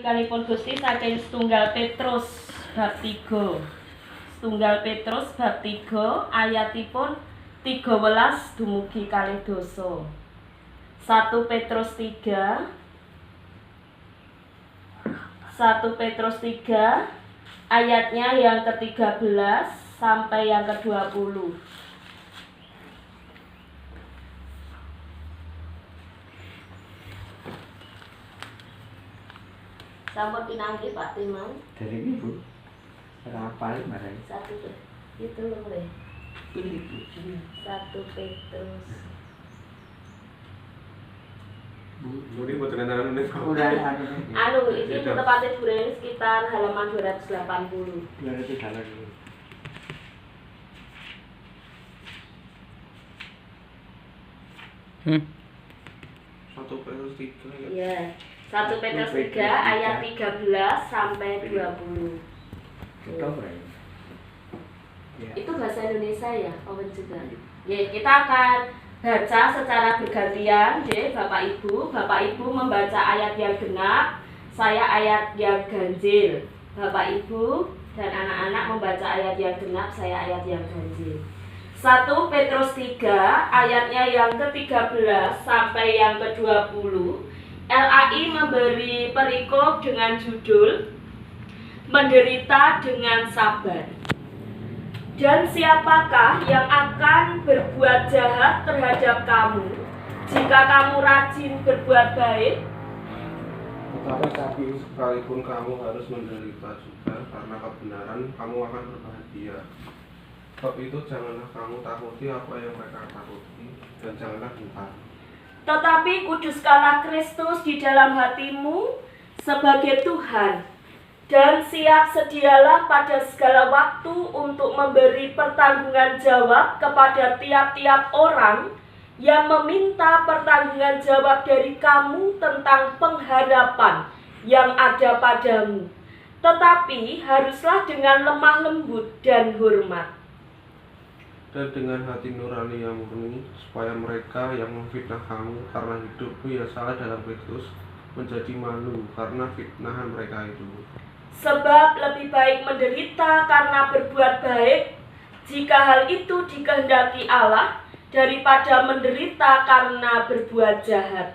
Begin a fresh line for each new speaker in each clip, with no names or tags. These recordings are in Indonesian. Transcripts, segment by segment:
pangandikaipun Gusti saking setunggal Petrus bab 3. Setunggal Petrus bab 3 ayatipun 13 dumugi 12. 1 Petrus 3 ayatnya yang ke-13 sampai yang ke-20. Sampun pinanggih Pak Timang.
Dari Ibu. Apa marah?
Satu itu lho.
Ini
1 Petrus.
Mungkin buat dengan ini
Anu, ini tepatnya Bureni sekitar halaman 280.
200 halaman.
Satu Petrus 3 ya.
Iya. 1 Petrus 3 ayat 13 sampai 20.
Itu berapa? Ya.
Itu bahasa Indonesia ya, Owen juga. Ya, kita akan baca secara bergantian, ya, Bapak Ibu membaca ayat yang genap, saya ayat yang ganjil. Bapak Ibu dan anak-anak membaca ayat yang genap, saya ayat yang ganjil. 1 Petrus 3 ayatnya yang ke-13 sampai yang ke-20. LAI memberi perikop dengan judul Menderita dengan Sabar. Dan siapakah yang akan berbuat jahat terhadap kamu jika kamu rajin berbuat baik?
Tetapi sekalipun kamu harus menderita juga karena kebenaran, kamu akan berbahagia. Sebab itu janganlah kamu takuti apa yang mereka takuti, dan janganlah gentar.
Tetapi kuduskanlah Kristus di dalam hatimu sebagai Tuhan, dan siap sedialah pada segala waktu untuk memberi pertanggungan jawab kepada tiap-tiap orang yang meminta pertanggungan jawab dari kamu tentang pengharapan yang ada padamu. Tetapi haruslah dengan lemah lembut dan hormat,
Dan dengan hati nurani yang murni, supaya mereka yang memfitnah kamu karena hidupmu yang salah dalam Kristus menjadi malu karena fitnahan mereka itu.
sebab lebih baik menderita karena berbuat baik, jika hal itu dikehendaki Allah, daripada menderita karena berbuat jahat.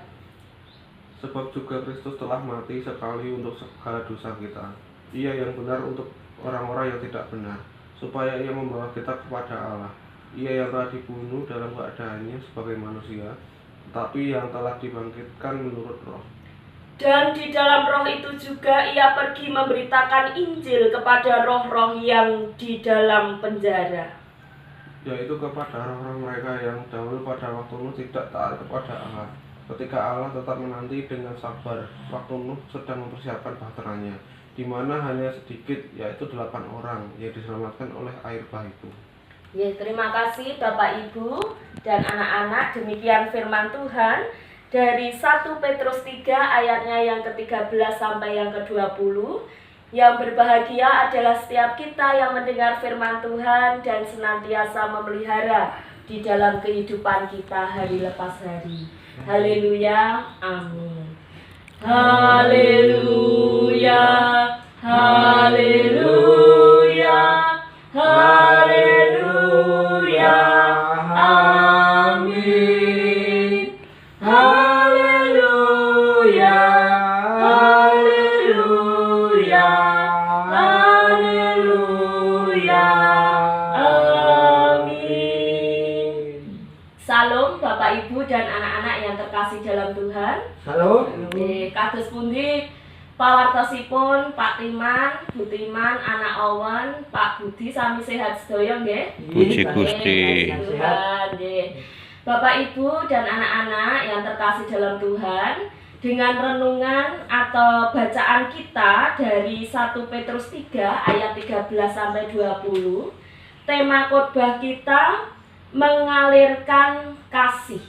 Sebab juga Kristus telah mati sekali untuk segala dosa kita. Ia yang benar untuk orang-orang yang tidak benar, supaya ia membawa kita kepada Allah. Ia yang telah dibunuh dalam keadaannya sebagai manusia, tetapi yang telah dibangkitkan menurut roh.
Dan di dalam roh itu juga ia pergi memberitakan Injil kepada roh-roh yang di dalam penjara,
Yaitu kepada orang-orang mereka yang dahulu pada waktu Nuh tidak taat kepada Allah. Ketika Allah tetap menanti dengan sabar waktu Nuh sedang mempersiapkan bahteranya, di mana hanya sedikit, yaitu 8 orang yang diselamatkan oleh air bah itu.
Ya, terima kasih Bapak Ibu dan anak-anak. Demikian firman Tuhan dari 1 Petrus 3 ayatnya yang ke-13 sampai yang ke-20. Yang berbahagia adalah setiap kita yang mendengar firman Tuhan dan senantiasa memelihara di dalam kehidupan kita hari lepas hari. Haleluya, amin. Haleluya, haleluya, haleluya, amin. Haleluya, haleluya, haleluya, amin. Salam Bapak Ibu dan anak-anak yang terkasih dalam Tuhan.
Halo.
Kados pundi pawartosipun Pak Timan, Bu Timan, anak Owen, Pak Budi sami sehat sedaya nggih?
Puji Gusti.
Puji Tuhan, nggih. Bapak Ibu dan anak-anak yang terkasih dalam Tuhan, dengan renungan atau bacaan kita dari 1 Petrus 3 ayat 13 sampai 20, tema khotbah kita mengalirkan kasih.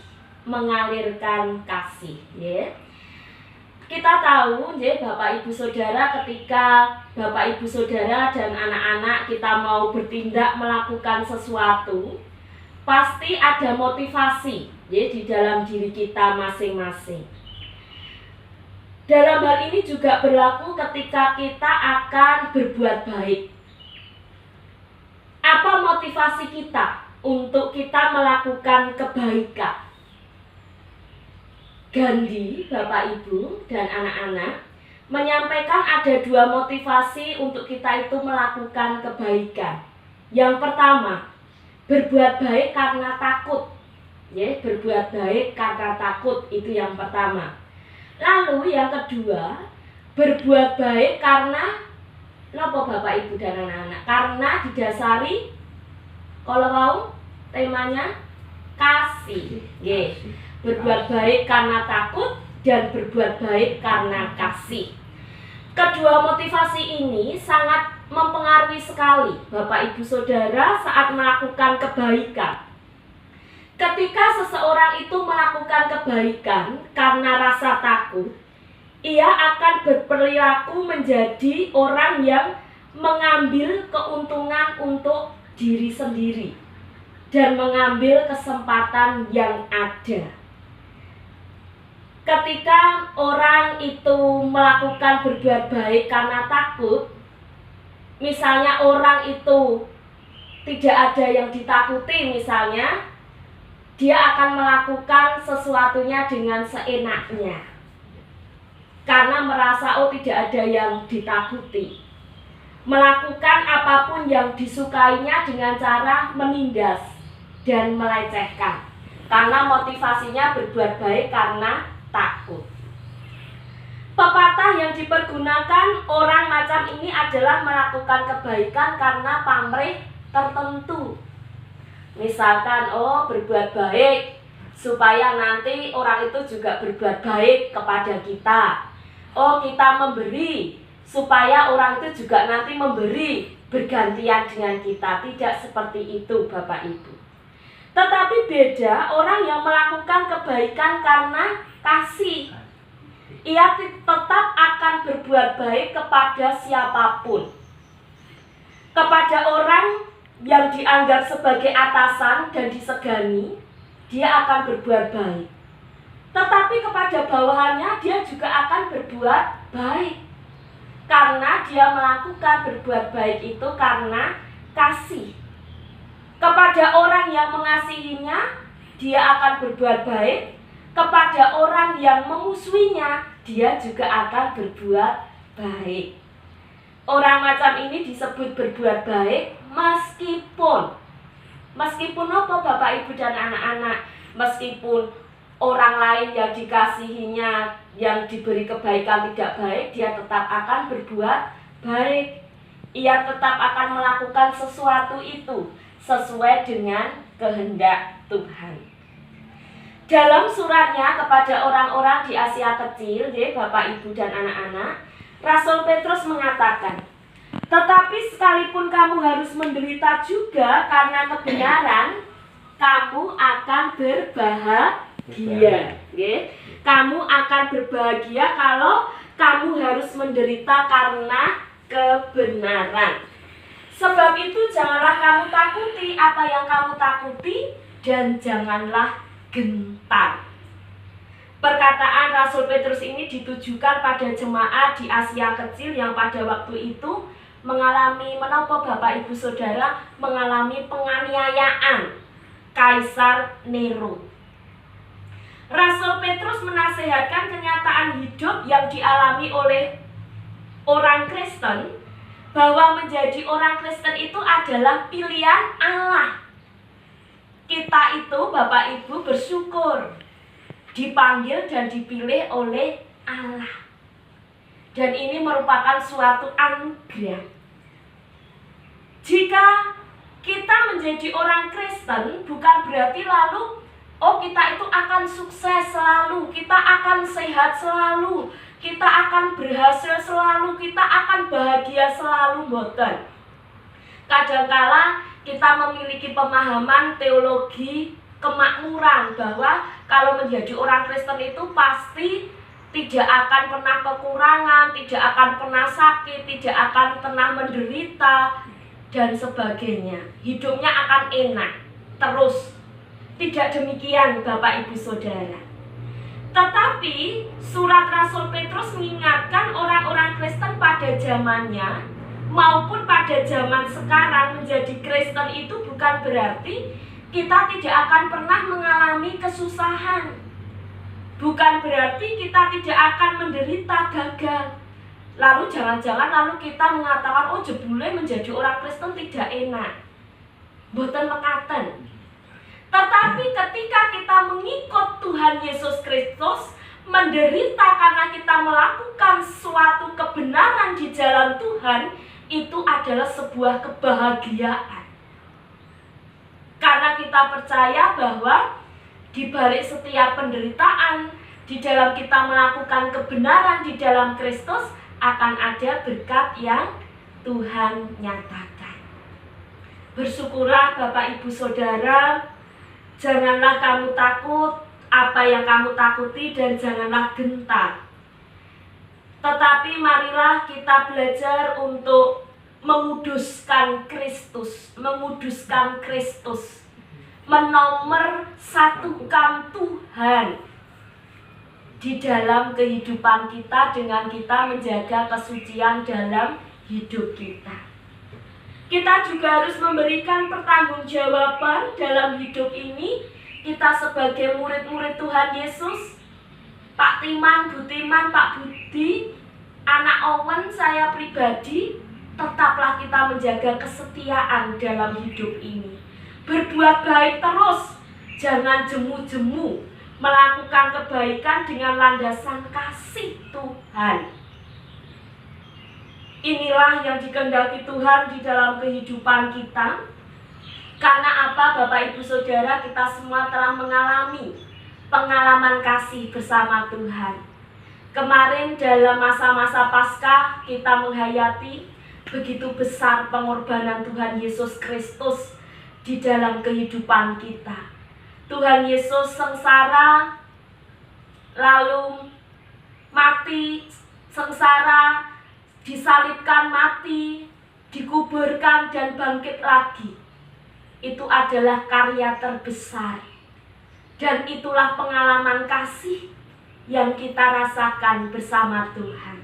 Mengalirkan kasih, ya. Kita tahu, ya, Bapak Ibu Saudara, ketika Bapak Ibu Saudara dan anak-anak kita mau bertindak melakukan sesuatu, pasti ada motivasi, ya, di dalam diri kita masing-masing. Dalam hal ini juga berlaku ketika kita akan berbuat baik. Apa motivasi kita untuk kita melakukan kebaikan? Gandhi, Bapak Ibu dan anak-anak, menyampaikan ada dua motivasi untuk kita itu melakukan kebaikan. Yang pertama, berbuat baik karena takut. Ya, berbuat baik karena takut, itu yang pertama. Lalu yang kedua, berbuat baik karena kenapa Bapak Ibu dan anak-anak? Karena didasari, kalau mau temanya kasih. Ya, berbuat baik karena takut dan berbuat baik karena kasih. Kedua motivasi ini sangat mempengaruhi sekali Bapak Ibu Saudara saat melakukan kebaikan. Ketika seseorang itu melakukan kebaikan karena rasa takut, ia akan berperilaku menjadi orang yang mengambil keuntungan untuk diri sendiri dan mengambil kesempatan yang ada. Ketika orang itu melakukan berbuat baik karena takut, misalnya orang itu tidak ada yang ditakuti misalnya, dia akan melakukan sesuatunya dengan seenaknya karena merasa tidak ada yang ditakuti. Melakukan apapun yang disukainya dengan cara menindas dan melecehkan karena motivasinya berbuat baik karena takut. Pepatah yang dipergunakan orang macam ini adalah melakukan kebaikan karena pamrih tertentu. Misalkan, berbuat baik supaya nanti orang itu juga berbuat baik kepada kita. Kita memberi supaya orang itu juga nanti memberi bergantian dengan kita. Tidak seperti itu Bapak Ibu. Tetapi beda orang yang melakukan kebaikan karena kasih. Ia tetap akan berbuat baik kepada siapapun. Kepada orang yang dianggap sebagai atasan dan disegani, dia akan berbuat baik. Tetapi kepada bawahannya dia juga akan berbuat baik. Karena dia melakukan berbuat baik itu karena kasih. Kepada orang yang mengasihinya, dia akan berbuat baik. Kepada orang yang memusuhinya, dia juga akan berbuat baik. Orang macam ini disebut berbuat baik meskipun apa Bapak Ibu dan anak-anak, meskipun orang lain yang dikasihinya, yang diberi kebaikan tidak baik, dia tetap akan berbuat baik. Ia tetap akan melakukan sesuatu itu sesuai dengan kehendak Tuhan. Dalam suratnya kepada orang-orang di Asia Kecil, Bapak Ibu dan anak-anak, Rasul Petrus mengatakan, tetapi sekalipun kamu harus menderita juga karena kebenaran, kamu akan berbahagia. Kamu akan berbahagia kalau kamu harus menderita karena kebenaran. Sebab itu janganlah kamu takuti apa yang kamu takuti, dan janganlah gentar. Perkataan Rasul Petrus ini ditujukan pada jemaat di Asia Kecil yang pada waktu itu mengalami, menapa Bapak Ibu Saudara, mengalami penganiayaan Kaisar Nero. Rasul Petrus menasihatkan kenyataan hidup yang dialami oleh orang Kristen, bahwa menjadi orang Kristen itu adalah pilihan Allah. Kita itu Bapak Ibu bersyukur dipanggil dan dipilih oleh Allah. Dan ini merupakan suatu anugerah. Jika kita menjadi orang Kristen, bukan berarti lalu kita itu akan sukses selalu, kita akan sehat selalu, kita akan berhasil selalu, kita akan bahagia selalu, boten. Kadangkala kita memiliki pemahaman teologi kemakmuran bahwa kalau menjadi orang Kristen itu pasti tidak akan pernah kekurangan, tidak akan pernah sakit, tidak akan pernah menderita, dan sebagainya. Hidupnya akan enak terus. Tidak demikian Bapak Ibu Saudara. Tetapi surat Rasul Petrus mengingatkan orang-orang Kristen pada zamannya maupun pada zaman sekarang menjadi Kristen itu bukan berarti kita tidak akan pernah mengalami kesusahan. Bukan berarti kita tidak akan menderita gagal. Lalu jangan-jangan kita mengatakan, oh jebule menjadi orang Kristen tidak enak. Boten mekaten. Tetapi ketika kita mengikut Tuhan Yesus Kristus, menderita karena kita melakukan suatu kebenaran di jalan Tuhan, itu adalah sebuah kebahagiaan. Karena kita percaya bahwa di balik setiap penderitaan, di dalam kita melakukan kebenaran di dalam Kristus, akan ada berkat yang Tuhan nyatakan. Bersyukurlah Bapak Ibu Saudara, janganlah kamu takut apa yang kamu takuti dan janganlah gentar. Tetapi marilah kita belajar untuk menguduskan Kristus, menomor satukan Tuhan di dalam kehidupan kita dengan kita menjaga kesucian dalam hidup kita. Kita juga harus memberikan pertanggungjawaban dalam hidup ini. Kita sebagai murid-murid Tuhan Yesus, Pak Timan, Bu Timan, Pak Budi, anak Owen, saya pribadi, tetaplah kita menjaga kesetiaan dalam hidup ini. Berbuat baik terus, jangan jemu-jemu, melakukan kebaikan dengan landasan kasih Tuhan. Inilah yang dikehendaki Tuhan di dalam kehidupan kita. Karena apa Bapak Ibu Saudara, kita semua telah mengalami pengalaman kasih bersama Tuhan. Kemarin dalam masa-masa Paskah kita menghayati begitu besar pengorbanan Tuhan Yesus Kristus di dalam kehidupan kita. Tuhan Yesus sengsara, lalu mati, sengsara, disalibkan, mati, dikuburkan, dan bangkit lagi. Itu adalah karya terbesar. Dan itulah pengalaman kasih yang kita rasakan bersama Tuhan.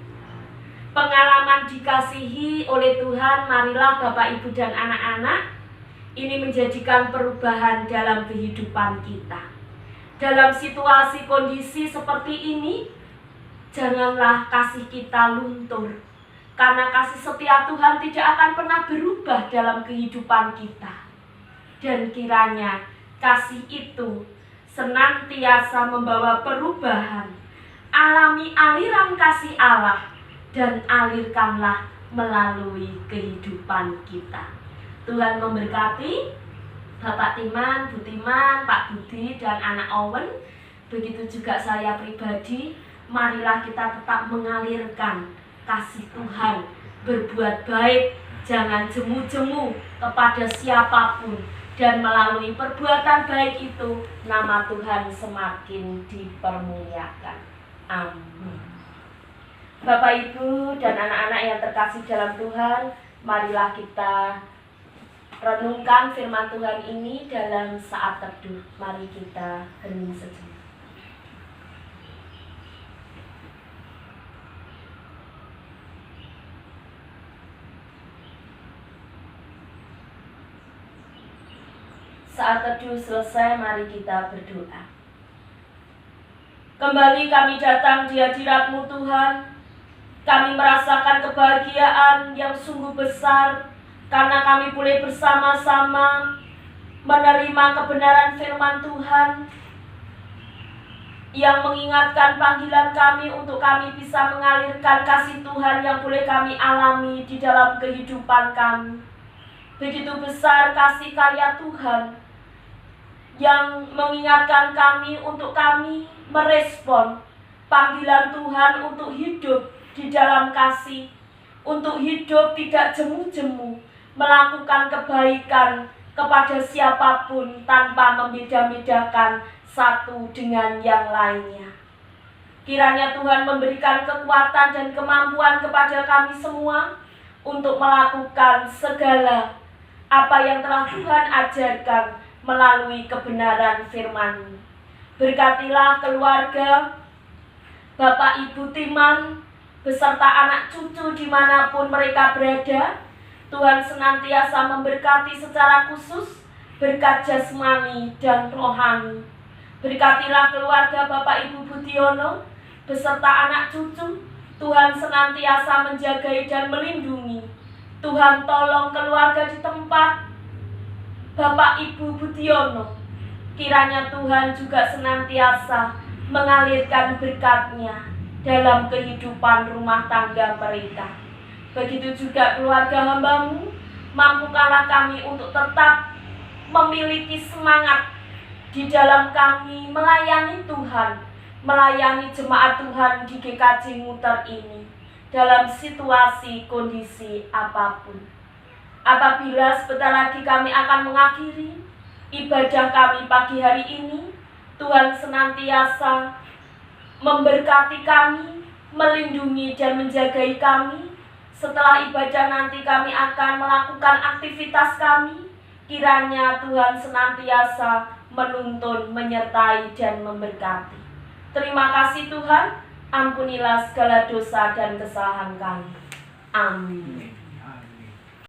Pengalaman dikasihi oleh Tuhan, marilah Bapak Ibu dan anak-anak, ini menjadikan perubahan dalam kehidupan kita. Dalam situasi kondisi seperti ini, janganlah kasih kita luntur. Karena kasih setia Tuhan tidak akan pernah berubah dalam kehidupan kita. Dan kiranya kasih itu senantiasa membawa perubahan. Alami aliran kasih Allah dan alirkanlah melalui kehidupan kita. Tuhan memberkati Bapak Timan, Bu Timan, Pak Budi, dan anak Owen. Begitu juga saya pribadi, marilah kita tetap mengalirkan kasih Tuhan, berbuat baik, jangan jemu-jemu kepada siapapun, dan melalui perbuatan baik itu nama Tuhan semakin dipermuliakan. Amin. Bapak Ibu dan anak-anak yang terkasih dalam Tuhan, marilah kita renungkan firman Tuhan ini dalam saat teduh. Mari kita hening sejenak. Saat teduh selesai, mari kita berdoa. Kembali kami datang di hadirat-Mu Tuhan. Kami merasakan kebahagiaan yang sungguh besar karena kami boleh bersama-sama menerima kebenaran firman Tuhan yang mengingatkan panggilan kami untuk kami bisa mengalirkan kasih Tuhan yang boleh kami alami di dalam kehidupan kami. Begitu besar kasih karya Tuhan yang mengingatkan kami untuk kami merespon panggilan Tuhan untuk hidup di dalam kasih, untuk hidup tidak jemu-jemu, melakukan kebaikan kepada siapapun tanpa membeda-bedakan satu dengan yang lainnya. Kiranya Tuhan memberikan kekuatan dan kemampuan kepada kami semua untuk melakukan segala apa yang telah Tuhan ajarkan melalui kebenaran firman-Mu. Berkatilah keluarga Bapak Ibu Timan beserta anak cucu dimanapun mereka berada. Tuhan senantiasa memberkati secara khusus berkat jasmani dan rohani. Berkatilah keluarga Bapak Ibu Budiono beserta anak cucu. Tuhan senantiasa menjagai dan melindungi. Tuhan tolong keluarga di tempat Bapak Ibu Budiono. Kiranya Tuhan juga senantiasa mengalirkan berkat-Nya dalam kehidupan rumah tangga mereka. Begitu juga keluarga hamba-Mu, mampukanlah kami untuk tetap memiliki semangat di dalam kami melayani Tuhan, melayani jemaat Tuhan di GKJ Muter ini dalam situasi kondisi apapun. Apabila sebentar lagi kami akan mengakhiri ibadah kami pagi hari ini, Tuhan senantiasa memberkati kami, melindungi dan menjagai kami. Setelah ibadah nanti kami akan melakukan aktivitas kami. Kiranya Tuhan senantiasa menuntun, menyertai dan memberkati. Terima kasih Tuhan, ampunilah segala dosa dan kesalahan kami. Amin.